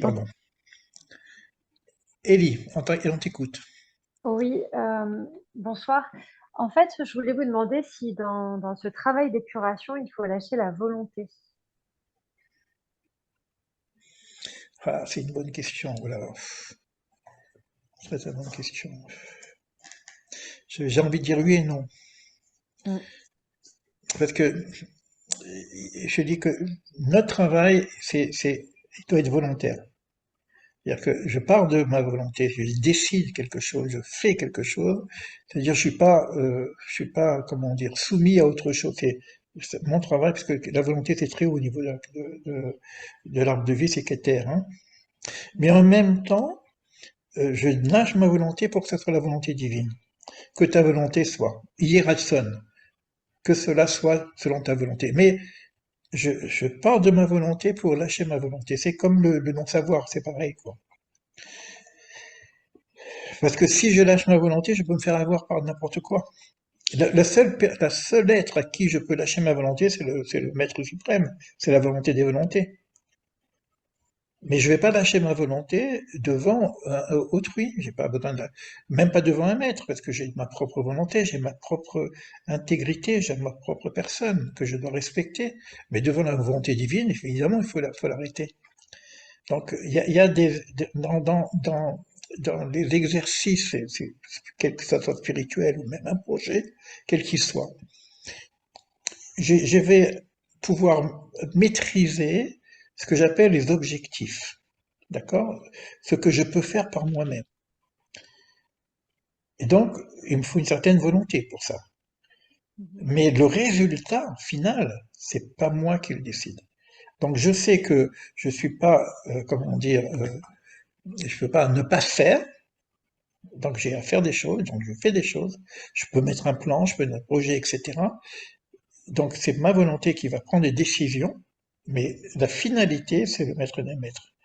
Pardon. Élie, on t'écoute. Oui, bonsoir. En fait, je voulais vous demander si dans ce travail d'épuration, il faut lâcher la volonté. Ah, c'est une bonne question. Voilà. Très très bonne question. J'ai envie de dire oui et non. Mm. Parce que je dis que notre travail, il doit être volontaire. C'est-à-dire que je pars de ma volonté, je décide quelque chose, je fais quelque chose. C'est-à-dire je suis pas, comment dire, soumis à autre chose. C'est mon travail, parce que la volonté c'est très haut au niveau de l'arbre de vie, c'est qu'éther, hein. Mais en même temps, je nage ma volonté pour que ce soit la volonté divine. Que ta volonté soit. Hieratson, que cela soit selon ta volonté. Mais je pars de ma volonté pour lâcher ma volonté. C'est comme le non-savoir, c'est pareil, quoi. Parce que si je lâche ma volonté, je peux me faire avoir par n'importe quoi. La seule être à qui je peux lâcher ma volonté, c'est le maître suprême. C'est la volonté des volontés. Mais je vais pas lâcher ma volonté devant autrui. J'ai pas besoin de, même pas devant un maître, parce que j'ai ma propre volonté, j'ai ma propre intégrité, j'ai ma propre personne que je dois respecter. Mais devant la volonté divine, évidemment, faut l'arrêter. Donc, il y a dans les exercices, quel que ça soit spirituel ou même un projet, quel qu'il soit, je vais pouvoir maîtriser ce que j'appelle les objectifs. D'accord? Ce que je peux faire par moi-même. Et donc, il me faut une certaine volonté pour ça. Mhm. Mais le résultat final, c'est pas moi qui le décide. Donc, je sais que je suis pas, comment dire, je peux pas ne pas faire. Donc, j'ai à faire des choses. Donc, je fais des choses. Je peux mettre un plan, je peux mettre un projet, etc. Donc, c'est ma volonté qui va prendre des décisions. Mais la finalité, c'est le maître des maîtres.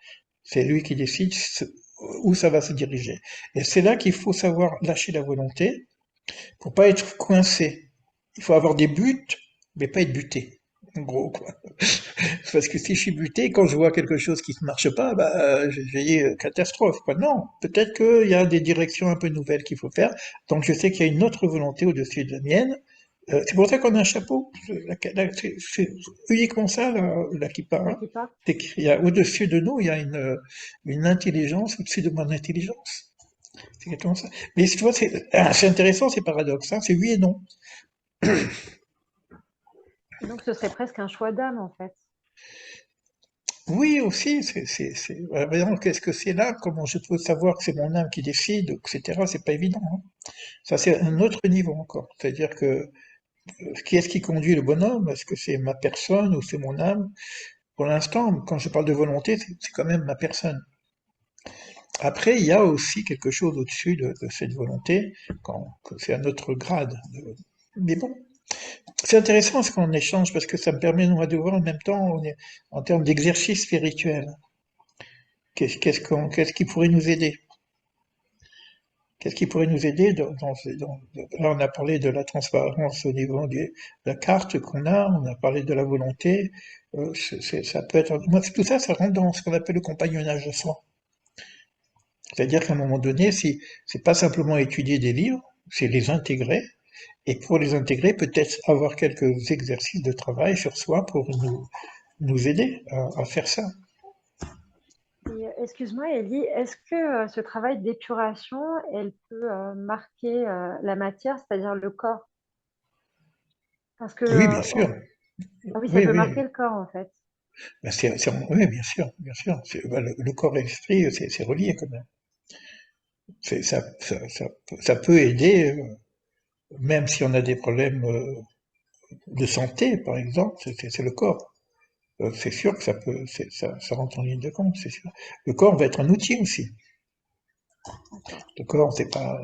C'est lui qui décide où ça va se diriger. Et c'est là qu'il faut savoir lâcher la volonté pour pas être coincé. Il faut avoir des buts, mais pas être buté. En gros, quoi. Parce que si je suis buté, quand je vois quelque chose qui ne marche pas, bah, je dis catastrophe, quoi. Non, peut-être qu'il y a des directions un peu nouvelles qu'il faut faire. Donc je sais qu'il y a une autre volonté au-dessus de la mienne. C'est pour ça qu'on a un chapeau. C'est uniquement ça, là qui parle. Ça qui part? C'est qu'il y a au-dessus de nous, il y a une intelligence au-dessus de mon intelligence. C'est exactement ça. Mais tu vois, c'est intéressant ces paradoxes, hein, c'est oui et non. Et donc, ce serait presque un choix d'âme, en fait. Oui, aussi, par exemple, qu'est-ce que c'est là? Comment je peux savoir que c'est mon âme qui décide, etc. C'est pas évident, hein. Ça, c'est un autre niveau encore. C'est-à-dire que qui est-ce qui conduit le bonhomme? Est-ce que c'est ma personne ou c'est mon âme? Pour l'instant, quand je parle de volonté, c'est quand même ma personne. Après, il y a aussi quelque chose au-dessus de cette volonté, que c'est un autre grade. Mais bon, c'est intéressant ce qu'on échange parce que ça me permet moi de voir en même temps, en termes d'exercice spirituel, qu'est-ce qui pourrait nous aider? Qu'est-ce qui pourrait nous aider là, on a parlé de la transparence au niveau de la carte qu'on a, on a parlé de la volonté. Ça peut être, moi, tout ça, ça rentre dans ce qu'on appelle le compagnonnage de soi. C'est-à-dire qu'à un moment donné, si c'est pas simplement étudier des livres, c'est les intégrer. Et pour les intégrer, peut-être avoir quelques exercices de travail sur soi pour nous aider à faire ça. Et excuse-moi, Ellie, est-ce que ce travail d'épuration, elle peut marquer la matière, c'est-à-dire le corps? Parce que, Oui, bien sûr. ah oui, ça Oui, peut oui. marquer le corps, en fait. Ben, oui, bien sûr, bien sûr. Ben, le corps et l'esprit, c'est relié quand même. Ça peut aider, même si on a des problèmes de santé, par exemple, c'est le corps. C'est sûr que ça rentre en ligne de compte, c'est sûr. Le corps va être un outil aussi. D'accord. Le corps, c'est pas,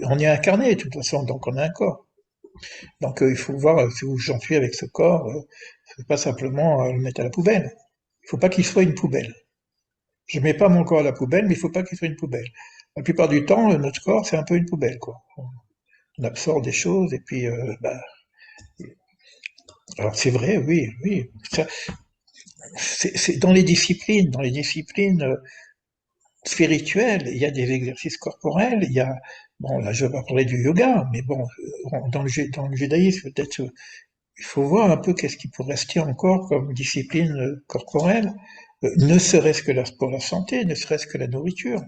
on est incarné de toute façon, donc on a un corps. Donc il faut voir où j'en suis avec ce corps. C'est pas simplement le mettre à la poubelle. Il faut pas qu'il soit une poubelle. Je mets pas mon corps à la poubelle, mais il faut pas qu'il soit une poubelle. La plupart du temps, notre corps, c'est un peu une poubelle, quoi. On absorbe des choses et puis, bah, alors c'est vrai, oui, oui. c'est dans les disciplines spirituelles, il y a des exercices corporels, il y a, bon, là je vais pas parler du yoga, mais bon, dans le judaïsme, peut-être, il faut voir un peu qu'est-ce qui peut rester encore comme discipline corporelle, ne serait-ce que pour la santé, ne serait-ce que la nourriture.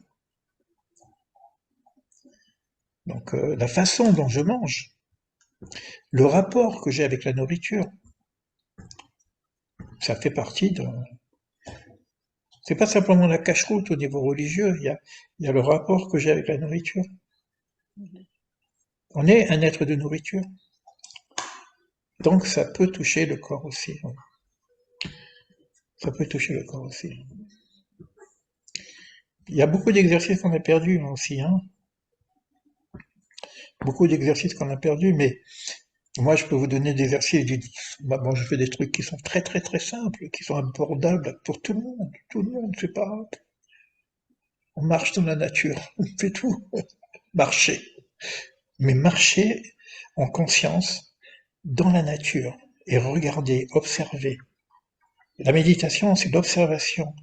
Donc, la façon dont je mange, le rapport que j'ai avec la nourriture, ça fait partie de, c'est pas simplement la cache-route au niveau religieux, il y a le rapport que j'ai avec la nourriture. On est un être de nourriture, donc ça peut toucher le corps aussi. Ça peut toucher le corps aussi. Il y a beaucoup d'exercices qu'on a perdus aussi, hein. Beaucoup d'exercices qu'on a perdus, mais moi je peux vous donner des exercices. Bon, je fais des trucs qui sont très très très simples, qui sont abordables pour tout le monde. Tout le monde, c'est pas. On marche dans la nature, on fait tout. Marcher. Mais marcher en conscience dans la nature et regarder, observer. La méditation, c'est l'observation.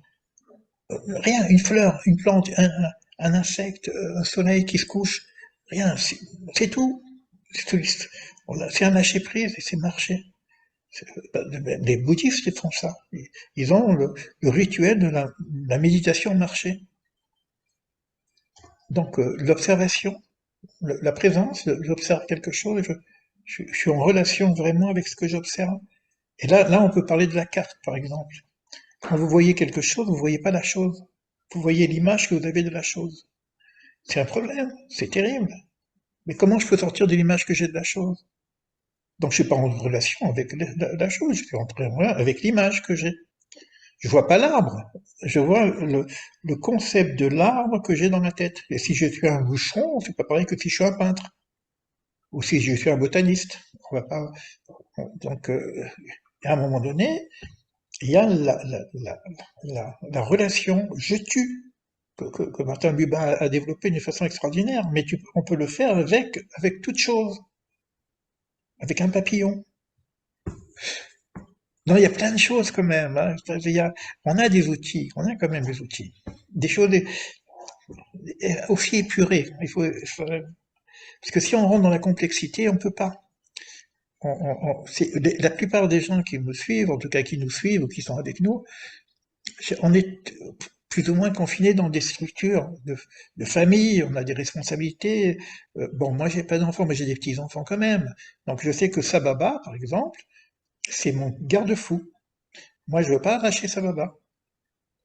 Rien, une fleur, une plante, un insecte, un soleil qui se couche, rien, c'est tout. C'est un lâcher prise et c'est marcher. Les bouddhistes ils font ça. Ils ont le rituel de la méditation marché. Donc l'observation, la présence, j'observe quelque chose, et je suis en relation vraiment avec ce que j'observe. Et là, on peut parler de la carte, par exemple. Quand vous voyez quelque chose, vous ne voyez pas la chose. Vous voyez l'image que vous avez de la chose. C'est un problème, c'est terrible. Mais comment je peux sortir de l'image que j'ai de la chose? Donc je suis pas en relation avec la chose, je suis en relation avec l'image que j'ai. Je vois pas l'arbre, je vois le concept de l'arbre que j'ai dans ma tête. Et si je suis un boucheron, c'est pas pareil que si je suis un peintre ou si je suis un botaniste. On va pas. Donc à un moment donné, il y a la relation je tue que Martin Lubin a développé d'une façon extraordinaire, mais on peut le faire avec toute chose, avec un papillon. Non, il y a plein de choses quand même, hein. On a des outils, on a quand même des outils. Des choses aussi épurées. Parce que si on rentre dans la complexité, on peut pas. La plupart des gens qui me suivent, en tout cas qui nous suivent ou qui sont avec nous, on est plus ou moins confinés dans des structures de famille, on a des responsabilités. Bon, moi j'ai pas d'enfants, mais j'ai des petits-enfants quand même. Donc je sais que Sababa, par exemple, c'est mon garde-fou. Moi je veux pas arracher Sababa.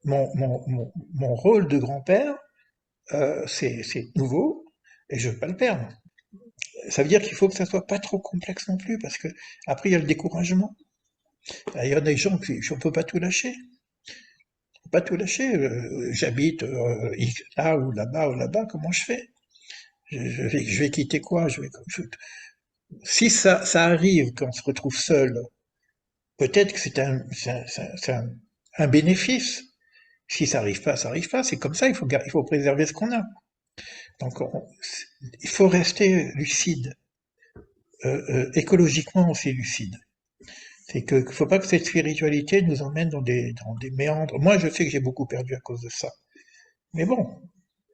Mon rôle de grand-père, c'est nouveau et je veux pas le perdre. Ça veut dire qu'il faut que ça soit pas trop complexe non plus, parce que après il y a le découragement. Il y a des gens qui ne peut pas tout lâcher. Pas tout lâcher. J'habite là ou là-bas, comment je fais? Je vais quitter quoi? Si ça arrive quand on se retrouve seul, peut-être que c'est un bénéfice. Si ça arrive pas, ça arrive pas. C'est comme ça, il faut préserver ce qu'on a. Donc il faut rester lucide. Écologiquement aussi lucide. C'est que faut pas que cette spiritualité nous emmène dans des méandres. Moi, je sais que j'ai beaucoup perdu à cause de ça. Mais bon,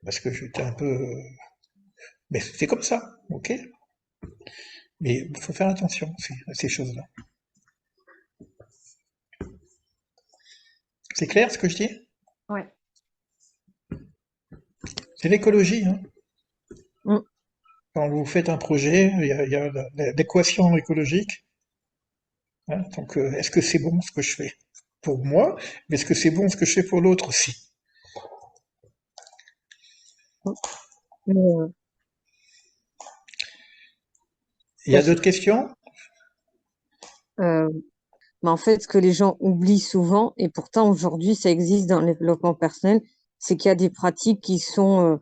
parce que j'étais un peu. Mais c'est comme ça, ok? Mais il faut faire attention aussi à ces choses-là. C'est clair ce que je dis? Ouais. C'est l'écologie, hein. Mm. Quand vous faites un projet, il y a l'équation écologique. Hein. Donc, est-ce que c'est bon ce que je fais pour moi, mais est-ce que c'est bon ce que je fais pour l'autre aussi? Euh, Il y Bah, a d'autres questions? euh, mais en fait, ce que les gens oublient souvent, et pourtant aujourd'hui ça existe dans le développement personnel, c'est qu'il y a des pratiques qui sont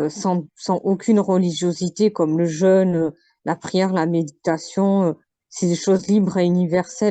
sans aucune religiosité, comme le jeûne, la prière, la méditation. C'est des choses libres et universelles.